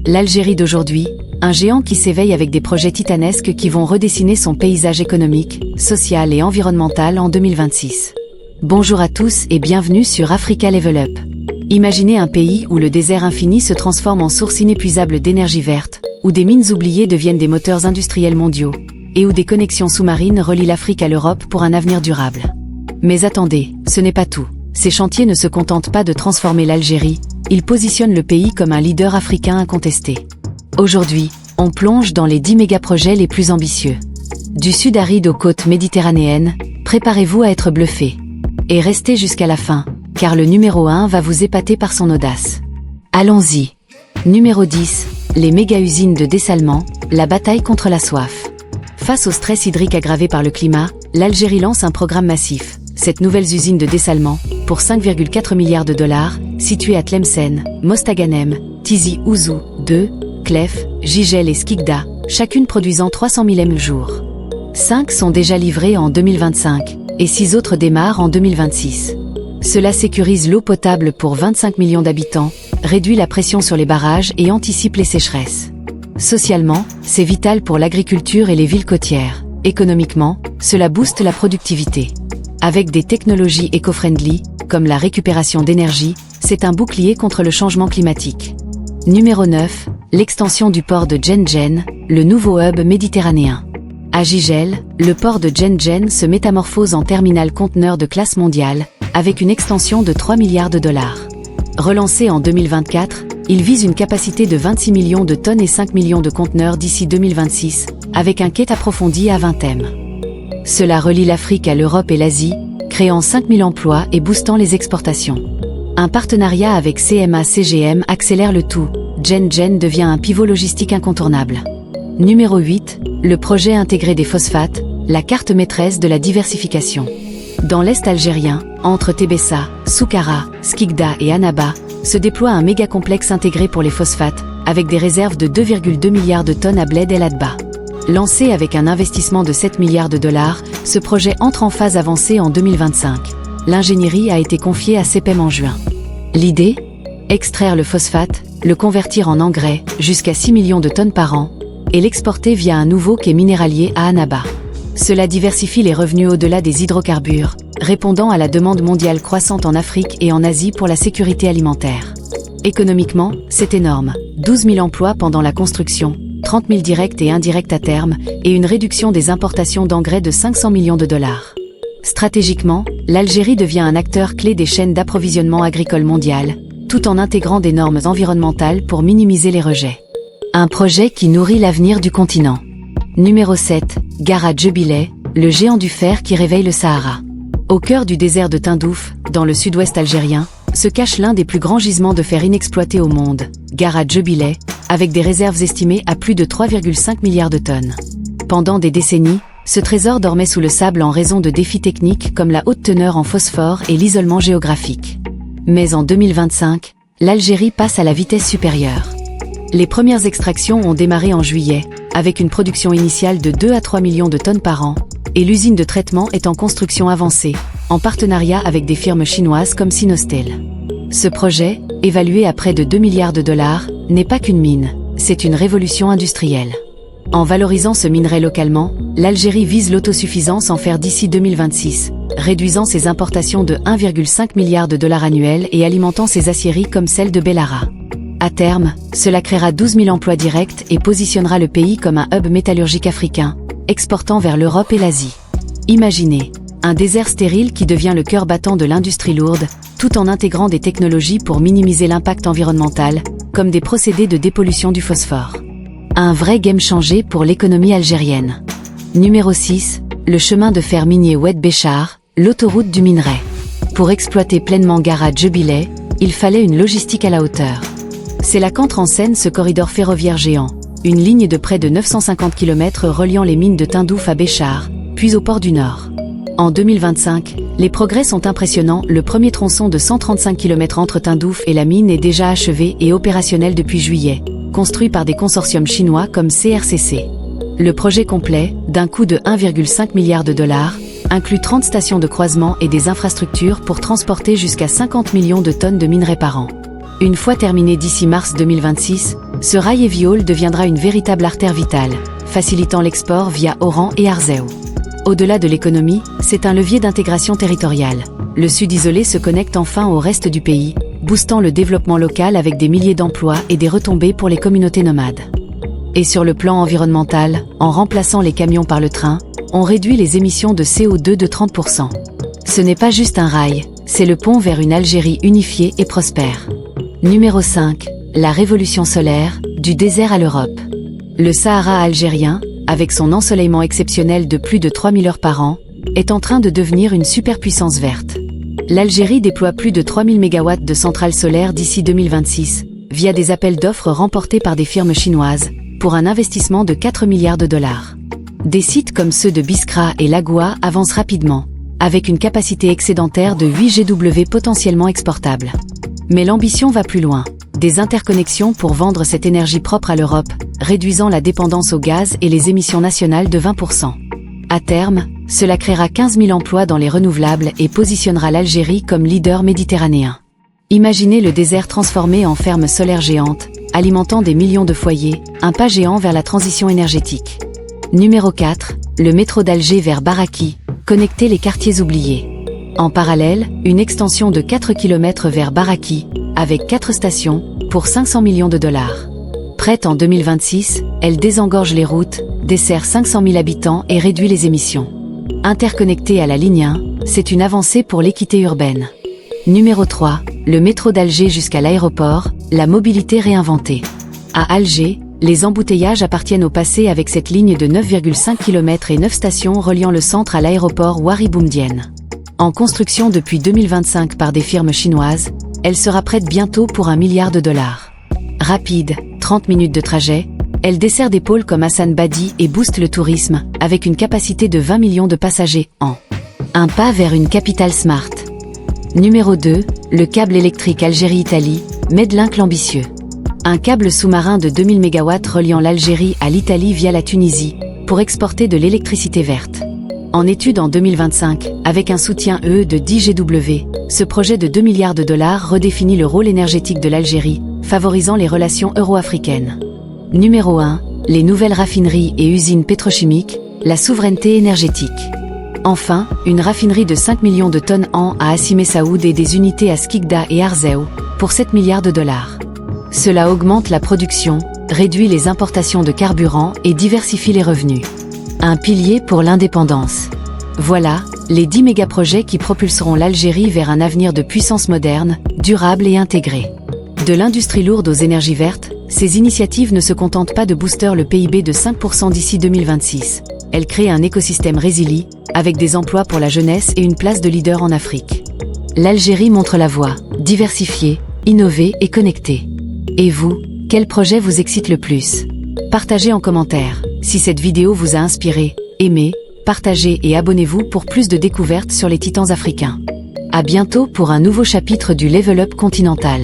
L'Algérie d'aujourd'hui, un géant qui s'éveille avec des projets titanesques qui vont redessiner son paysage économique, social et environnemental en 2026. Bonjour à tous et bienvenue sur Africa Level Up. Imaginez un pays où le désert infini se transforme en source inépuisable d'énergie verte, où des mines oubliées deviennent des moteurs industriels mondiaux, et où des connexions sous-marines relient l'Afrique à l'Europe pour un avenir durable. Mais attendez, ce n'est pas tout. Ces chantiers ne se contentent pas de transformer l'Algérie, ils positionnent le pays comme un leader africain incontesté. Aujourd'hui, on plonge dans les 10 mégaprojets les plus ambitieux. Du sud aride aux côtes méditerranéennes, préparez-vous à être bluffé. Et restez jusqu'à la fin, car le numéro 1 va vous épater par son audace. Allons-y. Numéro 10, les méga-usines de dessalement, la bataille contre la soif. Face au stress hydrique aggravé par le climat, l'Algérie lance un programme massif. Cette nouvelle usine de dessalement, pour 5,4 milliards de dollars, située à Tlemcen, Mostaganem, Tizi Ouzou, 2, Clef, Jijel et Skikda, chacune produisant 300 000 m jour. 5 sont déjà livrées en 2025, et 6 autres démarrent en 2026. Cela sécurise l'eau potable pour 25 millions d'habitants, réduit la pression sur les barrages et anticipe les sécheresses. Socialement, c'est vital pour l'agriculture et les villes côtières. Économiquement, cela booste la productivité. Avec des technologies éco-friendly, comme la récupération d'énergie, c'est un bouclier contre le changement climatique. Numéro 9, l'extension du port de Djenndjen, le nouveau hub méditerranéen. À Jijel, le port de Djenndjen se métamorphose en terminal conteneur de classe mondiale, avec une extension de 3 milliards de dollars. Relancé en 2024, il vise une capacité de 26 millions de tonnes et 5 millions de conteneurs d'ici 2026, avec un quai approfondi à 20 thèmes. Cela relie l'Afrique à l'Europe et l'Asie, créant 5000 emplois et boostant les exportations. Un partenariat avec CMA-CGM accélère le tout, Djenndjen devient un pivot logistique incontournable. Numéro 8, le projet intégré des phosphates, la carte maîtresse de la diversification. Dans l'Est algérien, entre Tébessa, Soukara, Skikda et Annaba, se déploie un méga-complexe intégré pour les phosphates, avec des réserves de 2,2 milliards de tonnes à Bled El Adba. Lancé avec un investissement de 7 milliards de dollars, ce projet entre en phase avancée en 2025. L'ingénierie a été confiée à CPEM en juin. L'idée ? Extraire le phosphate, le convertir en engrais, jusqu'à 6 millions de tonnes par an, et l'exporter via un nouveau quai minéralier à Annaba. Cela diversifie les revenus au-delà des hydrocarbures, répondant à la demande mondiale croissante en Afrique et en Asie pour la sécurité alimentaire. Économiquement, c'est énorme. 12 000 emplois pendant la construction, 30 000 directs et indirects à terme, et une réduction des importations d'engrais de 500 millions de dollars. Stratégiquement, l'Algérie devient un acteur clé des chaînes d'approvisionnement agricole mondiales, tout en intégrant des normes environnementales pour minimiser les rejets. Un projet qui nourrit l'avenir du continent. Numéro 7, Gare Jubilee, le géant du fer qui réveille le Sahara. Au cœur du désert de Tindouf, dans le sud-ouest algérien, se cache l'un des plus grands gisements de fer inexploités au monde, Gare Jubilee, avec des réserves estimées à plus de 3,5 milliards de tonnes. Pendant des décennies, ce trésor dormait sous le sable en raison de défis techniques comme la haute teneur en phosphore et l'isolement géographique. Mais en 2025, l'Algérie passe à la vitesse supérieure. Les premières extractions ont démarré en juillet, avec une production initiale de 2 à 3 millions de tonnes par an, et l'usine de traitement est en construction avancée, en partenariat avec des firmes chinoises comme Sinostel. Ce projet, évalué à près de 2 milliards de dollars, n'est pas qu'une mine, c'est une révolution industrielle. En valorisant ce minerai localement, l'Algérie vise l'autosuffisance en fer d'ici 2026, réduisant ses importations de 1,5 milliard de dollars annuels et alimentant ses aciéries comme celle de Bellara. À terme, cela créera 12 000 emplois directs et positionnera le pays comme un hub métallurgique africain, exportant vers l'Europe et l'Asie. Imaginez, un désert stérile qui devient le cœur battant de l'industrie lourde, tout en intégrant des technologies pour minimiser l'impact environnemental, comme des procédés de dépollution du phosphore. Un vrai game changer pour l'économie algérienne. Numéro 6, le chemin de fer minier Oued Béchar, l'autoroute du minerai. Pour exploiter pleinement Gare Jubilee, il fallait une logistique à la hauteur. C'est là qu'entre en scène ce corridor ferroviaire géant, une ligne de près de 950 km reliant les mines de Tindouf à Béchar, puis au port du Nord. En 2025, les progrès sont impressionnants, le premier tronçon de 135 km entre Tindouf et la mine est déjà achevé et opérationnel depuis juillet, construit par des consortiums chinois comme CRCC. Le projet complet, d'un coût de 1,5 milliard de dollars, inclut 30 stations de croisement et des infrastructures pour transporter jusqu'à 50 millions de tonnes de minerais par an. Une fois terminé d'ici mars 2026, ce rail Eviol deviendra une véritable artère vitale, facilitant l'export via Oran et Arzeu. Au-delà de l'économie, c'est un levier d'intégration territoriale. Le Sud isolé se connecte enfin au reste du pays, boostant le développement local avec des milliers d'emplois et des retombées pour les communautés nomades. Et sur le plan environnemental, en remplaçant les camions par le train, on réduit les émissions de CO2 de 30%. Ce n'est pas juste un rail, c'est le pont vers une Algérie unifiée et prospère. Numéro 5. La révolution solaire, du désert à l'Europe. Le Sahara algérien, avec son ensoleillement exceptionnel de plus de 3000 heures par an, est en train de devenir une superpuissance verte. L'Algérie déploie plus de 3000 MW de centrales solaires d'ici 2026, via des appels d'offres remportés par des firmes chinoises, pour un investissement de 4 milliards de dollars. Des sites comme ceux de Biskra et Lagoua avancent rapidement, avec une capacité excédentaire de 8 GW potentiellement exportable. Mais l'ambition va plus loin. Des interconnexions pour vendre cette énergie propre à l'Europe, réduisant la dépendance au gaz et les émissions nationales de 20%. À terme, cela créera 15 000 emplois dans les renouvelables et positionnera l'Algérie comme leader méditerranéen. Imaginez le désert transformé en ferme solaire géante, alimentant des millions de foyers, un pas géant vers la transition énergétique. Numéro 4, le métro d'Alger vers Baraki, connecter les quartiers oubliés. En parallèle, une extension de 4 km vers Baraki, avec 4 stations, pour 500 millions de dollars. Prête en 2026, elle désengorge les routes, dessert 500 000 habitants et réduit les émissions. Interconnectée à la ligne 1, c'est une avancée pour l'équité urbaine. Numéro 3, le métro d'Alger jusqu'à l'aéroport, la mobilité réinventée. À Alger, les embouteillages appartiennent au passé avec cette ligne de 9,5 km et 9 stations reliant le centre à l'aéroport Ouari Boumedienne. En construction depuis 2025 par des firmes chinoises, elle sera prête bientôt pour 1 milliard de dollars. Rapide, 30 minutes de trajet, elle dessert des pôles comme Hassan Badi et booste le tourisme, avec une capacité de 20 millions de passagers an. Un pas vers une capitale smart. Numéro 2, le câble électrique Algérie-Italie, Medlink l'ambitieux. Un câble sous-marin de 2000 MW reliant l'Algérie à l'Italie via la Tunisie, pour exporter de l'électricité verte. En étude en 2025, avec un soutien de 10 GW, ce projet de 2 milliards de dollars redéfinit le rôle énergétique de l'Algérie, favorisant les relations euro-africaines. Numéro 1, les nouvelles raffineries et usines pétrochimiques, la souveraineté énergétique. Enfin, une raffinerie de 5 millions de tonnes an à Hassi Messaoud et des unités à Skikda et Arzeu, pour 7 milliards de dollars. Cela augmente la production, réduit les importations de carburant et diversifie les revenus. Un pilier pour l'indépendance. Voilà, les 10 mégaprojets qui propulseront l'Algérie vers un avenir de puissance moderne, durable et intégrée. De l'industrie lourde aux énergies vertes, ces initiatives ne se contentent pas de booster le PIB de 5% d'ici 2026. Elles créent un écosystème résilient, avec des emplois pour la jeunesse et une place de leader en Afrique. L'Algérie montre la voie, diversifiée, innovée et connectée. Et vous, quel projet vous excite le plus ? Partagez en commentaire. Si cette vidéo vous a inspiré, aimez, partagez et abonnez-vous pour plus de découvertes sur les titans africains. À bientôt pour un nouveau chapitre du Level Up Continental.